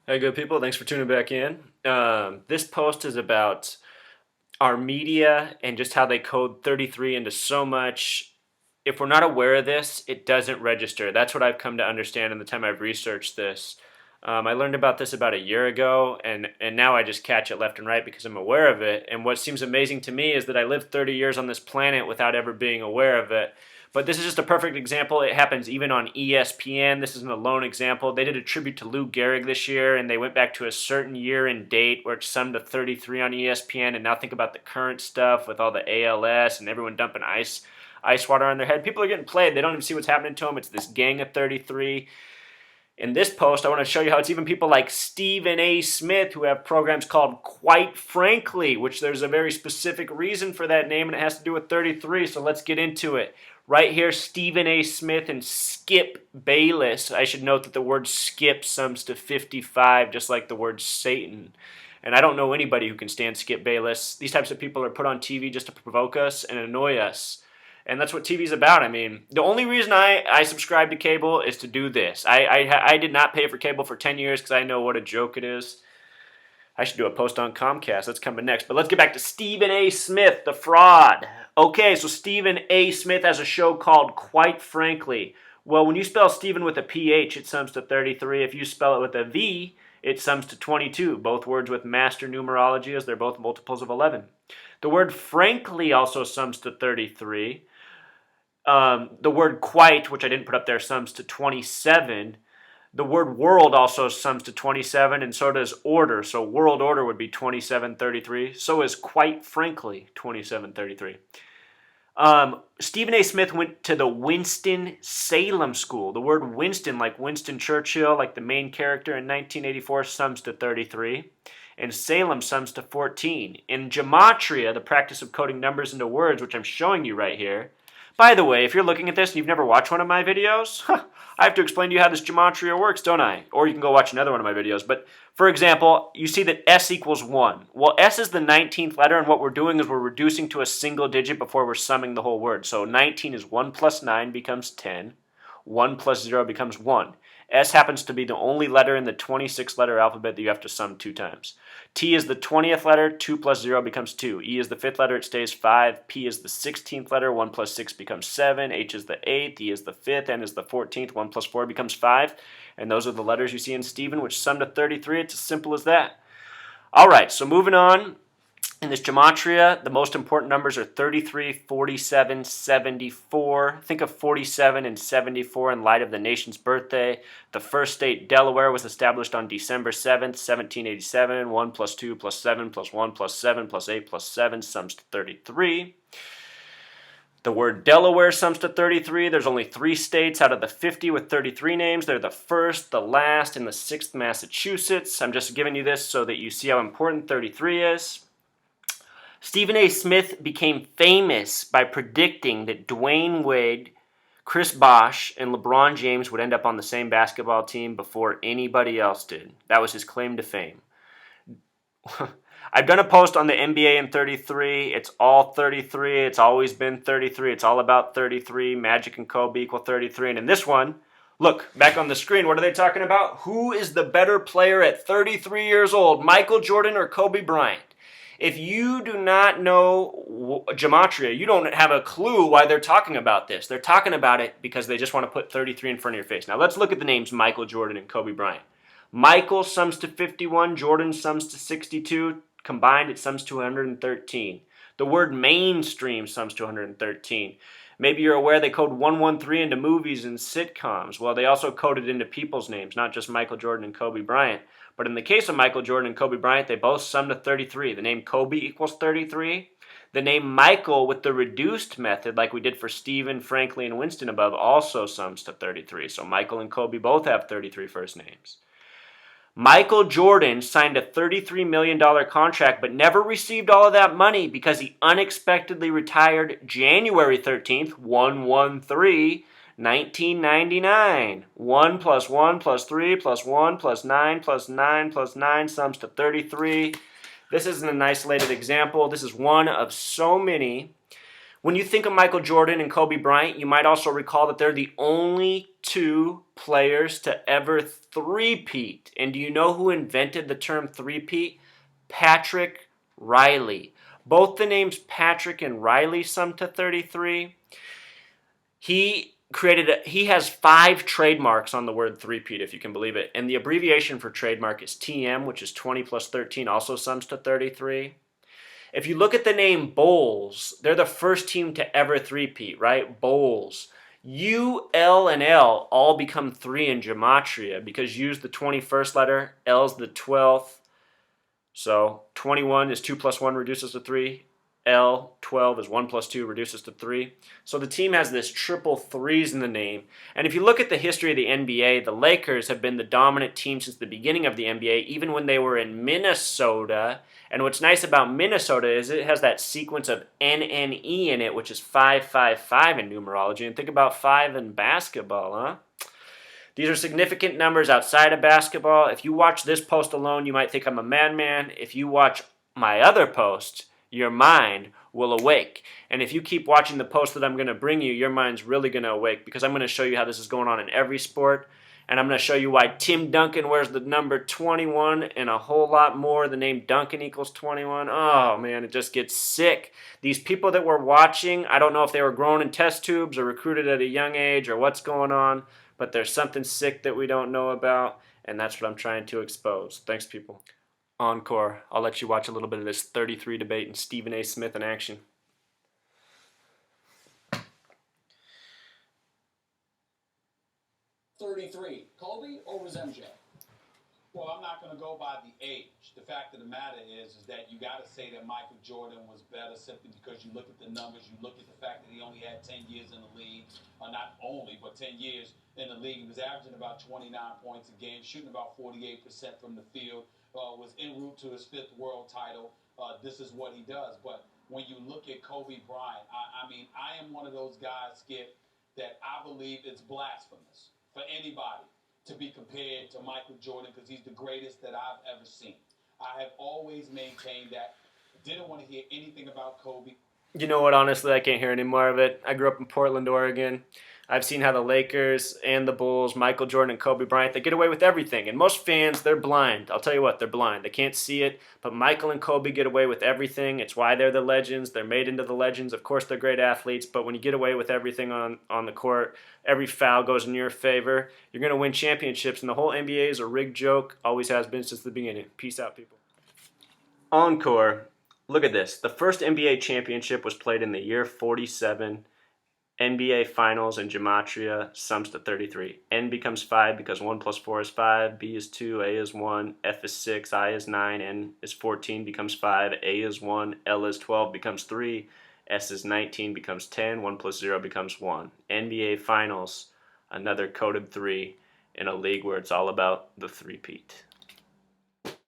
Hey, good people. Thanks for tuning back in. This post is about our media and just how they code 33 into so much. If we're not aware of this, it doesn't register. That's what I've come to understand in the time I've researched this. I learned about this about a year ago, and now I just catch it left and right because I'm aware of it. And what seems amazing to me is that I lived 30 years on this planet without ever being aware of it. But this is just a perfect example. It happens even on ESPN. This isn't a lone example. They did a tribute to Lou Gehrig this year, and they went back to a certain year and date where it summed to 33 on ESPN. And now think about the current stuff with all the ALS and everyone dumping ice water on their head. People are getting played. They don't even see what's happening to them. It's this gang of 33. In this post, I want to show you how it's even people like Stephen A. Smith who have programs called Quite Frankly, which there's a very specific reason for that name, and it has to do with 33, so let's get into it. Right here, Stephen A. Smith and Skip Bayless. I should note that the word skip sums to 55, just like the word Satan. And I don't know anybody who can stand Skip Bayless. These types of people are put on TV just to provoke us and annoy us. And that's what TV's about. I mean, the only reason I subscribe to cable is to do this. I did not pay for cable for 10 years because I know what a joke it is. I should do a post on Comcast. That's coming next. But let's get back to Stephen A. Smith, the fraud. Okay, so Stephen A. Smith has a show called Quite Frankly. Well, when you spell Stephen with a PH, it sums to 33. If you spell it with a V, it sums to 22. Both words with master numerology, as they're both multiples of 11. The word frankly also sums to 33. The word quite, which I didn't put up there, sums to 27. The word world also sums to 27, and so does order. So world order would be 2733. So is quite frankly 2733. Stephen A. Smith went to the Winston-Salem School. The word Winston, like Winston Churchill, like the main character in 1984, sums to 33. And Salem sums to 14. In gematria, the practice of coding numbers into words, which I'm showing you right here. By the way, if you're looking at this and you've never watched one of my videos, I have to explain to you how this gematria works, don't I? Or you can go watch another one of my videos. But, for example, you see that S equals 1. Well, S is the 19th letter, and what we're doing is we're reducing to a single digit before we're summing the whole word. So 19 is 1 plus 9 becomes 10. 1 plus 0 becomes 1. S happens to be the only letter in the 26-letter alphabet that you have to sum 2 times. T is the 20th letter, 2 plus 0 becomes 2. E is the 5th letter, it stays 5. P is the 16th letter, 1 plus 6 becomes 7. H is the 8th, E is the 5th, N is the 14th, 1 plus 4 becomes 5. And those are the letters you see in Stephen, which sum to 33. It's as simple as that. All right, so moving on. In this gematria, the most important numbers are 33, 47, 74. Think of 47 and 74 in light of the nation's birthday. The first state, Delaware, was established on December 7th, 1787. 1 plus 2 plus 7 plus 1 plus 7 plus 8 plus 7 sums to 33. The word Delaware sums to 33. There's only 3 states out of the 50 with 33 names. They're the first, the last, and the 6th Massachusetts. I'm just giving you this so that you see how important 33 is. Stephen A. Smith became famous by predicting that Dwayne Wade, Chris Bosh, and LeBron James would end up on the same basketball team before anybody else did. That was his claim to fame. I've done a post on the NBA in 33. It's all 33. It's always been 33. It's all about 33. Magic and Kobe equal 33. And in this one, look, back on the screen, what are they talking about? Who is the better player at 33 years old, Michael Jordan or Kobe Bryant? If you do not know gematria, you don't have a clue why they're talking about this. They're talking about it because they just want to put 33 in front of your face. Now let's look at the names Michael Jordan and Kobe Bryant. Michael sums to 51, Jordan sums to 62. Combined, it sums to 113. The word mainstream sums to 113. Maybe you're aware they code 113 into movies and sitcoms. Well, they also coded into people's names, not just Michael Jordan and Kobe Bryant. But in the case of Michael Jordan and Kobe Bryant, they both sum to 33. The name Kobe equals 33. The name Michael with the reduced method, like we did for Stephen, Frankly, and Winston above, also sums to 33. So Michael and Kobe both have 33 first names. Michael Jordan signed a $33 million contract but never received all of that money because he unexpectedly retired January 13th, 113, 1999. 1 plus 1 plus 3 plus 1 plus 9 plus 9 plus 9 sums to 33. This isn't an isolated example. This is one of so many. When you think of Michael Jordan and Kobe Bryant, you might also recall that they're the only two players to ever three-peat. And do you know who invented the term three-peat? Patrick Riley. Both the names Patrick and Riley sum to 33. He has 5 trademarks on the word three-peat, if you can believe it. And the abbreviation for trademark is TM, which is 20 plus 13, also sums to 33. If you look at the name Bulls, they're the first team to ever three-peat, right? Bulls. U, L, and L all become 3 in gematria because U's the 21st letter, L's the 12th. So 21 is 2 plus 1 reduces to 3. L, 12 is 1 plus 2 reduces to 3. So the team has this triple threes in the name. And if you look at the history of the NBA, the Lakers have been the dominant team since the beginning of the NBA, even when they were in Minnesota. And what's nice about Minnesota is it has that sequence of NNE in it, which is 555 in numerology. And think about 5 in basketball, huh? These are significant numbers outside of basketball. If you watch this post alone, you might think I'm a madman. If you watch my other post, your mind will awake. And if you keep watching the post that I'm going to bring you, your mind's really going to awake because I'm going to show you how this is going on in every sport. And I'm going to show you why Tim Duncan wears the number 21 and a whole lot more. The name Duncan equals 21. Oh, man, it just gets sick. These people that we're watching, I don't know if they were grown in test tubes or recruited at a young age or what's going on, but there's something sick that we don't know about, and that's what I'm trying to expose. Thanks, people. Encore. I'll let you watch a little bit of this 33 debate and Stephen A. Smith in action. 33, Kobe or was MJ? Well, I'm not going to go by the age. The fact of the matter is that you got to say that Michael Jordan was better simply because you look at the numbers, you look at the fact that he only had 10 years in the league, or not only, but 10 years in the league. He was averaging about 29 points a game, shooting about 48% from the field, was en route to his 5th world title. This is what he does. But when you look at Kobe Bryant, I mean, I am one of those guys, Skip, that I believe it's blasphemous for anybody to be compared to Michael Jordan because he's the greatest that I've ever seen. I have always maintained that. Didn't want to hear anything about Kobe. You know what, honestly, I can't hear any more of it. I grew up in Portland, Oregon. I've seen how the Lakers and the Bulls, Michael Jordan and Kobe Bryant, they get away with everything. And most fans, they're blind. I'll tell you what, they're blind. They can't see it. But Michael and Kobe get away with everything. It's why they're the legends. They're made into the legends. Of course, they're great athletes. But when you get away with everything on the court, every foul goes in your favor. You're going to win championships. And the whole NBA is a rigged joke. Always has been since the beginning. Peace out, people. Encore. Look at this. The first NBA championship was played in the year 47. NBA Finals and Gematria sums to 33. N becomes 5 because 1 plus 4 is 5. B is 2. A is 1. F is 6. I is 9. N is 14 becomes 5. A is 1. L is 12 becomes 3. S is 19 becomes 10. 1 plus 0 becomes 1. NBA Finals, another coded 3 in a league where it's all about the three-peat.